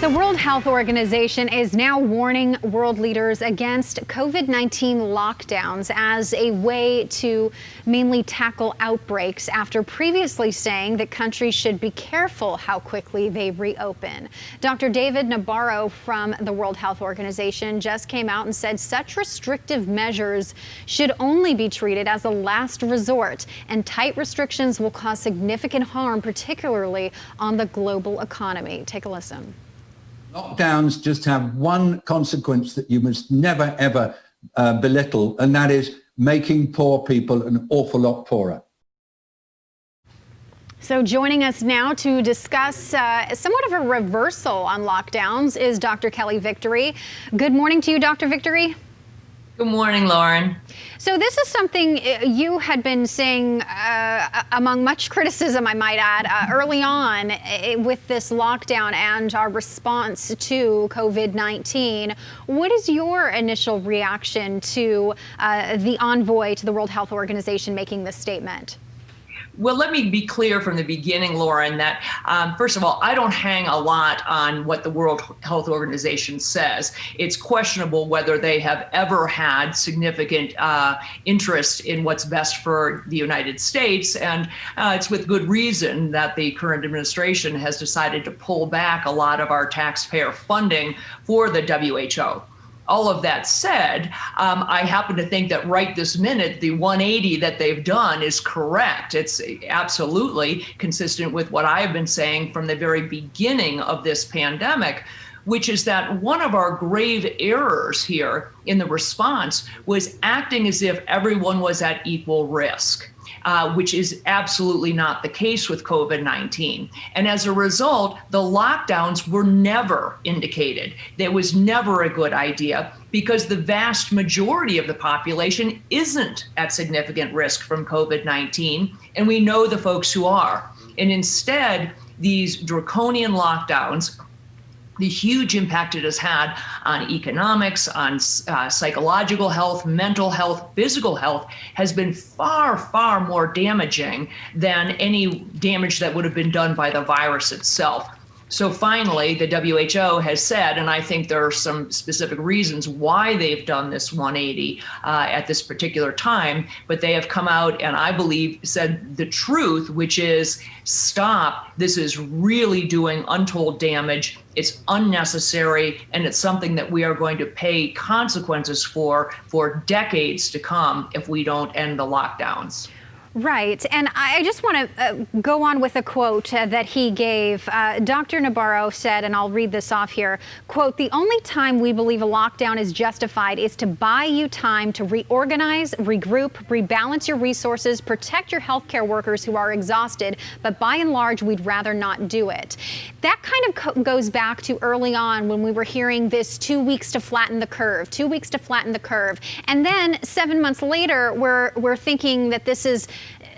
The World Health Organization is now warning world leaders against COVID-19 lockdowns as a way to mainly tackle outbreaks after previously saying that countries should be careful how quickly they reopen. Dr. David Nabarro from the World Health Organization just came out and said such restrictive measures should only be treated as a last resort, and tight restrictions will cause significant harm, particularly on the global economy. Take a listen. Lockdowns just have one consequence that you must never, ever belittle, and that is making poor people an awful lot poorer. So joining us now to discuss somewhat of a reversal on lockdowns is Dr. Kelly Victory. Good morning to you, Dr. Victory. Good morning, Lauren. So this is something you had been saying among much criticism, I might add, early on with this lockdown and our response to COVID-19. What is your initial reaction to the envoy to the World Health Organization making this statement? Well, let me be clear from the beginning, Lauren, that first of all, I don't hang a lot on what the World Health Organization says. It's questionable whether they have ever had significant interest in what's best for the United States. And it's with good reason that the current administration has decided to pull back a lot of our taxpayer funding for the WHO. All of that said, I happen to think that right this minute, the 180 that they've done is correct. It's absolutely consistent with what I have been saying from the very beginning of this pandemic, which is that one of our grave errors here in the response was acting as if everyone was at equal risk. Which is absolutely not the case with COVID-19. And as a result, the lockdowns were never indicated. There was never a good idea because the vast majority of the population isn't at significant risk from COVID-19, and we know the folks who are. And instead, these draconian lockdowns, the huge impact it has had on economics, on psychological health, mental health, physical health, has been far, far more damaging than any damage that would have been done by the virus itself. So finally, the WHO has said, and I think there are some specific reasons why they've done this 180 at this particular time, but they have come out and I believe said the truth, which is stop. This is really doing untold damage. It's unnecessary, and it's something that we are going to pay consequences for decades to come if we don't end the lockdowns. Right. And I just want to go on with a quote that he gave. Dr. Nabarro said, and I'll read this off here, quote, "The only time we believe a lockdown is justified is to buy you time to reorganize, regroup, rebalance your resources, protect your healthcare workers who are exhausted. But by and large, we'd rather not do it." That kind of goes back to early on when we were hearing this 2 weeks to flatten the curve, 2 weeks to flatten the curve. And then 7 months later, we're thinking that this is,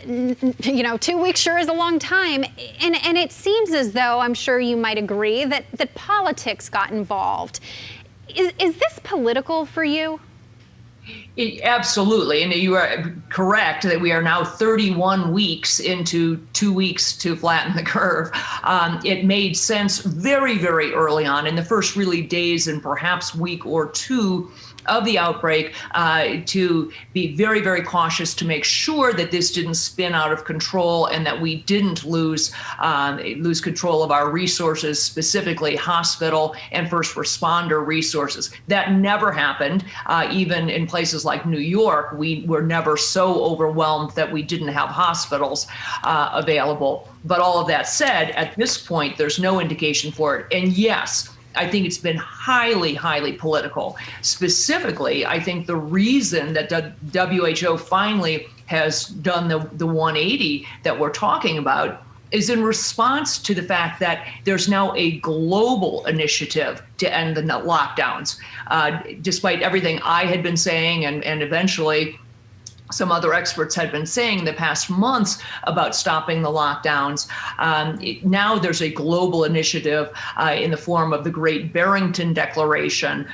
2 weeks sure is a long time. And it seems as though, I'm sure you might agree, that politics got involved. Is this political for you? Absolutely. And you are correct that we are now 31 weeks into 2 weeks to flatten the curve. It made sense very, very early on in the first really days and perhaps week or two of the outbreak to be very, very cautious to make sure that this didn't spin out of control and that we didn't lose control of our resources, specifically hospital and first responder resources. That never happened. Even in places like New York, we were never so overwhelmed that we didn't have hospitals available. But all of that said, at this point, there's no indication for it. And yes, I think it's been highly, highly political. Specifically, I think the reason that the WHO finally has done the 180 that we're talking about is in response to the fact that there's now a global initiative to end the lockdowns. Despite everything I had been saying and eventually some other experts had been saying the past months about stopping the lockdowns. Now there's a global initiative in the form of the Great Barrington Declaration,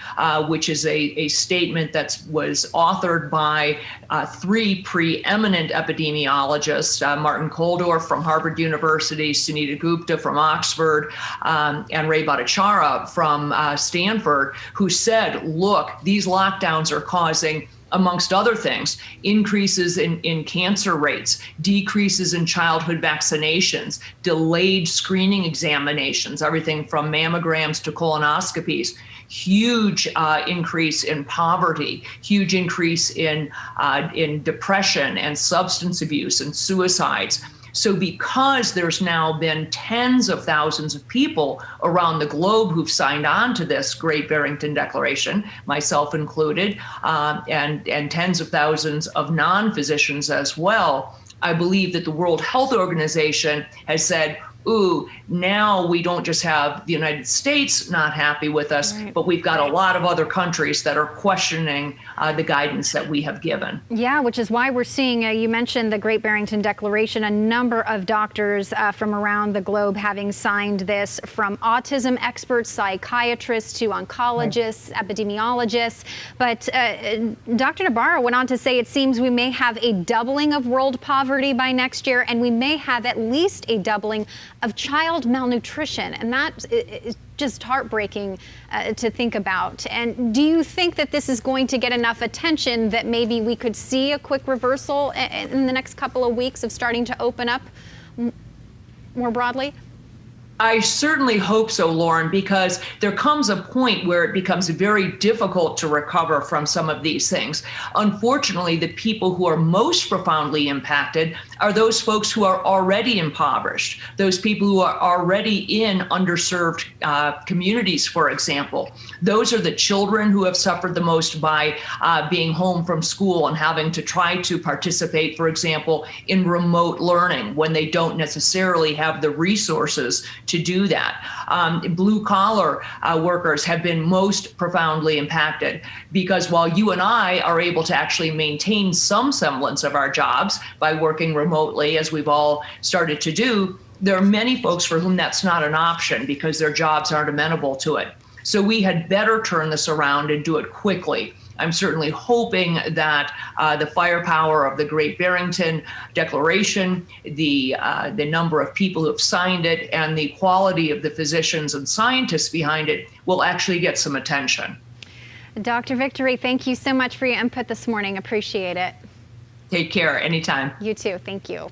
which is a statement that was authored by three preeminent epidemiologists, Martin Kulldorff from Harvard University, Sunita Gupta from Oxford, and Ray Bhattacharya from Stanford, who said, look, these lockdowns are causing, amongst other things, increases in cancer rates, decreases in childhood vaccinations, delayed screening examinations, everything from mammograms to colonoscopies, huge increase in poverty, huge increase in depression and substance abuse and suicides. So because there's now been tens of thousands of people around the globe who've signed on to this Great Barrington Declaration, myself included, and tens of thousands of non-physicians as well, I believe that the World Health Organization has said, ooh, now we don't just have the United States not happy with us, right, but we've got a lot of other countries that are questioning the guidance that we have given. Yeah, which is why we're seeing, you mentioned the Great Barrington Declaration, a number of doctors from around the globe having signed this, from autism experts, psychiatrists to oncologists, right, epidemiologists. But Dr. Nabarro went on to say it seems we may have a doubling of world poverty by next year, and we may have at least a doubling of child malnutrition, and that is just heartbreaking to think about. And do you think that this is going to get enough attention that maybe we could see a quick reversal in the next couple of weeks of starting to open up more broadly? I certainly hope so, Lauren, because there comes a point where it becomes very difficult to recover from some of these things. Unfortunately, the people who are most profoundly impacted are those folks who are already impoverished, those people who are already in underserved communities, for example. Those are the children who have suffered the most by being home from school and having to try to participate, for example, in remote learning when they don't necessarily have the resources to do that. Blue collar workers have been most profoundly impacted because while you and I are able to actually maintain some semblance of our jobs by working remotely, as we've all started to do, there are many folks for whom that's not an option because their jobs aren't amenable to it. So we had better turn this around and do it quickly. I'm certainly hoping that the firepower of the Great Barrington Declaration, the number of people who have signed it, and the quality of the physicians and scientists behind it will actually get some attention. Dr. Victory, thank you so much for your input this morning. Appreciate it. Take care. Anytime. You too. Thank you.